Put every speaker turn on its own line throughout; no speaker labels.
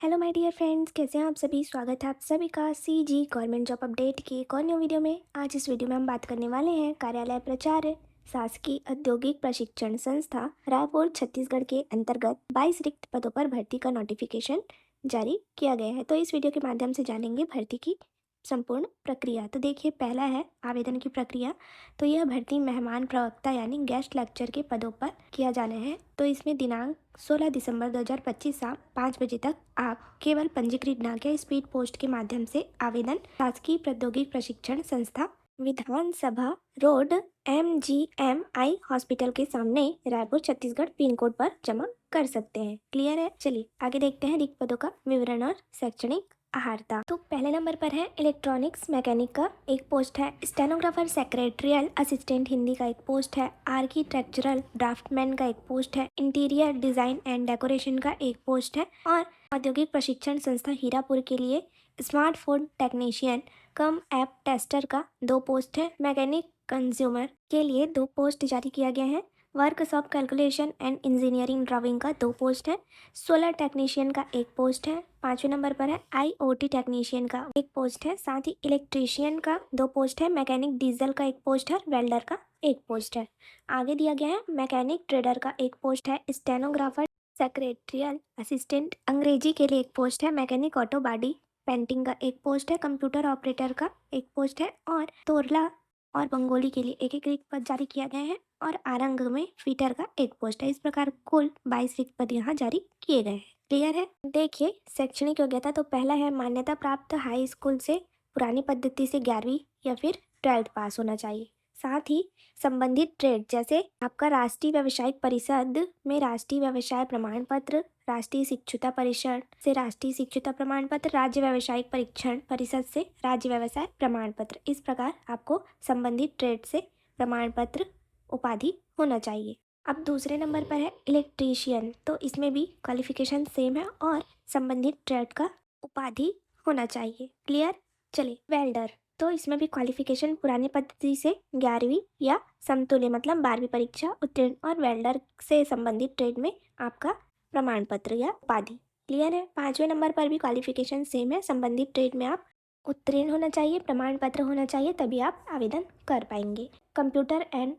Hello my dear friends, कैसे हैं आप सभी। स्वागत है आप सभी का सीजी गवर्नमेंट जॉब अपडेट की एक और न्यू वीडियो में। आज इस वीडियो में हम बात करने वाले हैं कार्यालय प्राचार्य शासकीय औद्योगिक प्रशिक्षण संस्था रायपुर छत्तीसगढ़ के अंतर्गत 22 रिक्त पदों पर भर्ती का नोटिफिकेशन जारी किया गया है। तो इस वीडियो के माध्यम से जानेंगे भर्ती की संपूर्ण प्रक्रिया। तो देखिए, पहला है आवेदन की प्रक्रिया। तो यह भर्ती मेहमान प्रवक्ता यानी गेस्ट लेक्चर के पदों पर किया जाना है। तो इसमें दिनांक 16 दिसंबर 2025 शाम 5 बजे तक आप केवल पंजीकृत नाग या स्पीड पोस्ट के माध्यम से आवेदन शासकीय प्रौद्योगिक प्रशिक्षण संस्था विधानसभा रोड MGMI हॉस्पिटल के सामने रायपुर छत्तीसगढ़ पिन कोड पर जमा कर सकते हैं। क्लियर है। चलिए आगे देखते हैं रिक्त पदों का विवरण और शैक्षणिक अहर्ता। तो पहले नंबर पर है इलेक्ट्रॉनिक्स मैकेनिक का एक पोस्ट है, स्टेनोग्राफर सेक्रेटरियल असिस्टेंट हिंदी का एक पोस्ट है, आर्किटेक्चरल ड्राफ्टमैन का एक पोस्ट है, इंटीरियर डिजाइन एंड डेकोरेशन का एक पोस्ट है और औद्योगिक प्रशिक्षण संस्था हीरापुर के लिए स्मार्टफोन टेक्नीशियन कम ऐप टेस्टर का 2 पोस्ट है। मैकेनिक कंज्यूमर के लिए 2 पोस्ट जारी किया गया है। Workshop calculation and engineering drawing का 2 पोस्ट है। सोलर टेक्नीशियन का एक पोस्ट है। 5वें नंबर पर है IoT टेक्नीशियन का एक पोस्ट है। साथ ही इलेक्ट्रीशियन का 2 पोस्ट है। मैकेनिक डीजल का एक पोस्ट है। वेल्डर का एक पोस्ट है। आगे दिया गया है मैकेनिक ट्रेडर का एक पोस्ट है। स्टेनोग्राफर सेक्रेटरियल असिस्टेंट अंग्रेजी के लिए एक पोस्ट है। मैकेनिक ऑटो बॉडी पेंटिंग का एक पोस्ट है। कंप्यूटर ऑपरेटर का एक पोस्ट है और तोरला और बंगोली के लिए एक एक रिक्त पद जारी किया गया है और आरंग में फीटर का एक पोस्ट है। इस प्रकार कुल 22 रिक्त पद यहाँ जारी किए गए हैं। क्लियर है। देखिए शैक्षणिक योग्यता। तो पहला है मान्यता प्राप्त हाई स्कूल से पुरानी पद्धति से 11वीं या फिर 12th पास होना चाहिए। साथ ही संबंधित ट्रेड जैसे आपका राष्ट्रीय व्यावसायिक परिषद में राष्ट्रीय व्यवसाय प्रमाण पत्र, राष्ट्रीय शिक्षुता परिषद से राष्ट्रीय शिक्षुता प्रमाण पत्र, राज्य व्यावसायिक परीक्षण परिषद से राज्य व्यवसाय प्रमाण पत्र। इस प्रकार आपको संबंधित ट्रेड से प्रमाण पत्र उपाधि होना चाहिए। अब दूसरे नंबर पर है इलेक्ट्रीशियन। तो इसमें भी क्वालिफिकेशन सेम है और संबंधित ट्रेड का उपाधि होना चाहिए। क्लियर। चलिए वेल्डर। तो इसमें भी क्वालिफिकेशन पुरानी पद्धति से 11वीं या समतुल्य मतलब 12वीं परीक्षा उत्तीर्ण और वेल्डर से संबंधित ट्रेड में आपका प्रमाण पत्र या उपाधि। क्लियर है। 5वें नंबर पर भी क्वालिफिकेशन सेम है। संबंधित ट्रेड में आप उत्तीर्ण होना चाहिए, प्रमाण पत्र होना चाहिए, तभी आप आवेदन कर पाएंगे। Computer and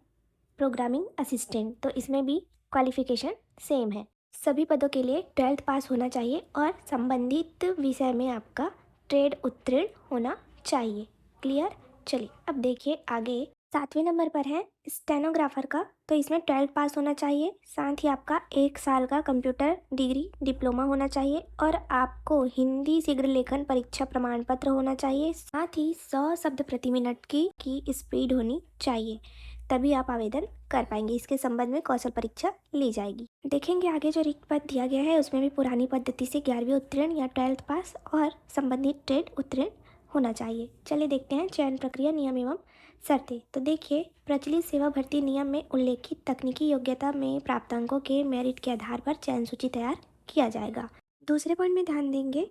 programming assistant. तो इसमें भी क्वालिफिकेशन सेम है। सभी पदों के लिए 12th पास होना चाहिए और संबंधित विषय में आपका ट्रेड उत्तीर्ण होना चाहिए। क्लियर। चलिए अब देखिए आगे 7वें नंबर पर है स्टेनोग्राफर का। तो इसमें 12th पास होना चाहिए। साथ ही आपका 1 साल का कंप्यूटर डिग्री डिप्लोमा होना चाहिए और आपको हिंदी शीघ्र लेखन परीक्षा प्रमाण पत्र होना चाहिए। साथ ही 100 शब्द प्रति मिनट की स्पीड होनी चाहिए, तभी आप आवेदन कर पाएंगे। इसके संबंध में कौशल परीक्षा ली जाएगी। देखेंगे आगे जो रिक्त पद दिया गया है उसमें भी पुरानी पद्धति से 11वीं उत्तीर्ण या 12th पास और संबंधित ट्रेड उत्तीर्ण होना चाहिए। चलिए देखते हैं चयन प्रक्रिया नियम एवं शर्तें। तो देखिए प्रचलित सेवा भर्ती नियम में उल्लेखित तकनीकी योग्यता में प्राप्तांकों के मेरिट के आधार पर चयन सूची तैयार किया जाएगा। दूसरे पॉइंट में ध्यान देंगे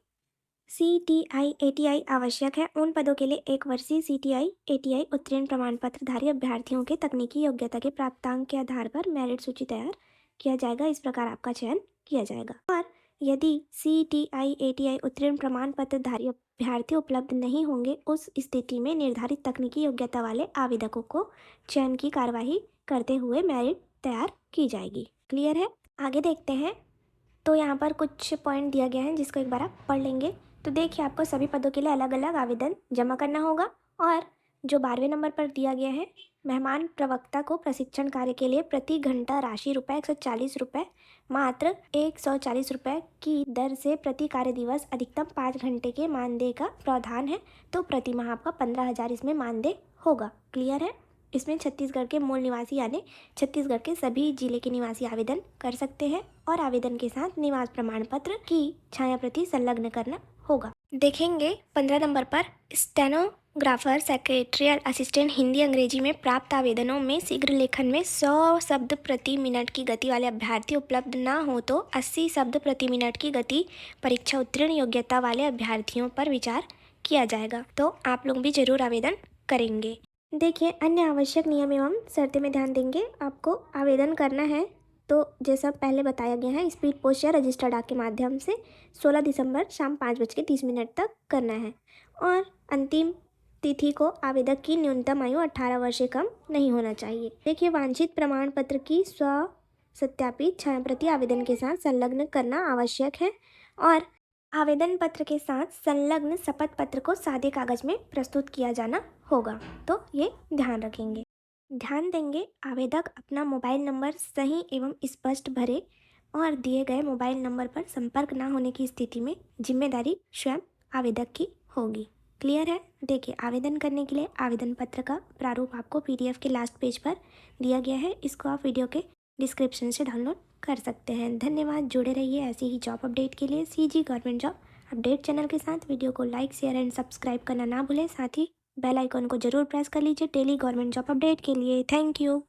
CTI ATI आवश्यक है। उन पदों के लिए 1 वर्षीय CTI ATI उत्तीर्ण प्रमाण पत्रधारी अभ्यर्थियों के तकनीकी योग्यता के प्राप्तांक के आधार पर मेरिट सूची तैयार किया जाएगा। इस प्रकार आपका चयन किया जाएगा। और यदि CTI ATI उत्तीर्ण प्रमाण पत्रधारी अभ्यर्थी उपलब्ध नहीं होंगे, उस स्थिति में निर्धारित तकनीकी योग्यता वाले आवेदकों को चयन की कार्यवाही करते हुए मेरिट तैयार की जाएगी। क्लियर है। आगे देखते हैं। तो यहाँ पर कुछ पॉइंट दिया गया है जिसको एक बार आप पढ़ लेंगे। तो देखिए आपको सभी पदों के लिए अलग अलग आवेदन जमा करना होगा और जो 12वें नंबर पर दिया गया है मेहमान प्रवक्ता को प्रशिक्षण कार्य के लिए प्रति घंटा राशि रुपये 140 रुपये मात्र 140 रुपये की दर से प्रति कार्य दिवस अधिकतम 5 घंटे के मानदेय का प्रावधान है। तो प्रति माह आपका 15,000 इसमें मानदेय होगा। क्लियर है। इसमें छत्तीसगढ़ के मूल निवासी यानी छत्तीसगढ़ के सभी जिले के निवासी आवेदन कर सकते हैं और आवेदन के साथ निवास प्रमाण पत्र की छायाप्रति संलग्न करना होगा। देखेंगे 15 नंबर पर स्टेनोग्राफर सेक्रेटरियल असिस्टेंट हिंदी अंग्रेजी में प्राप्त आवेदनों में शीघ्र लेखन में 100 शब्द प्रति मिनट की गति वाले अभ्यर्थी उपलब्ध न हो तो 80 शब्द प्रति मिनट की गति परीक्षा उत्तीर्ण योग्यता वाले अभ्यर्थियों पर विचार किया जाएगा। तो आप लोग भी जरूर आवेदन करेंगे। देखिए अन्य आवश्यक नियम एवं शर्तें में ध्यान देंगे। आपको आवेदन करना है तो जैसा पहले बताया गया है, स्पीड पोस्ट या रजिस्टर्ड डाक के माध्यम से 16 दिसंबर शाम 5:30 तक करना है। और अंतिम तिथि को आवेदक की न्यूनतम आयु 18 वर्ष से कम नहीं होना चाहिए। देखिए, वांछित प्रमाण पत्र की सत्यापित छायाप्रति आवेदन के साथ संलग्न करना आवश्यक है और आवेदन पत्र के साथ संलग्न शपथ पत्र को सादे कागज में प्रस्तुत किया जाना होगा। तो ये ध्यान रखेंगे। ध्यान देंगे, आवेदक अपना मोबाइल नंबर सही एवं स्पष्ट भरे और दिए गए मोबाइल नंबर पर संपर्क न होने की स्थिति में जिम्मेदारी स्वयं आवेदक की होगी। क्लियर है? देखिए, आवेदन करने के लिए आवेदन पत्र का प्रारूप आपको PDF के लास्ट पेज पर दिया गया है। इसको आप वीडियो के डिस्क्रिप्शन से डाउनलोड कर सकते हैं। धन्यवाद। जुड़े रहिए ऐसे ही जॉब अपडेट के लिए CG government job update channel के साथ। वीडियो को लाइक, शेयर एंड सब्सक्राइब करना ना भूलें। साथ ही बेल आइकन को जरूर प्रेस कर लीजिए डेली गवर्नमेंट जॉब अपडेट के लिए। Thank you.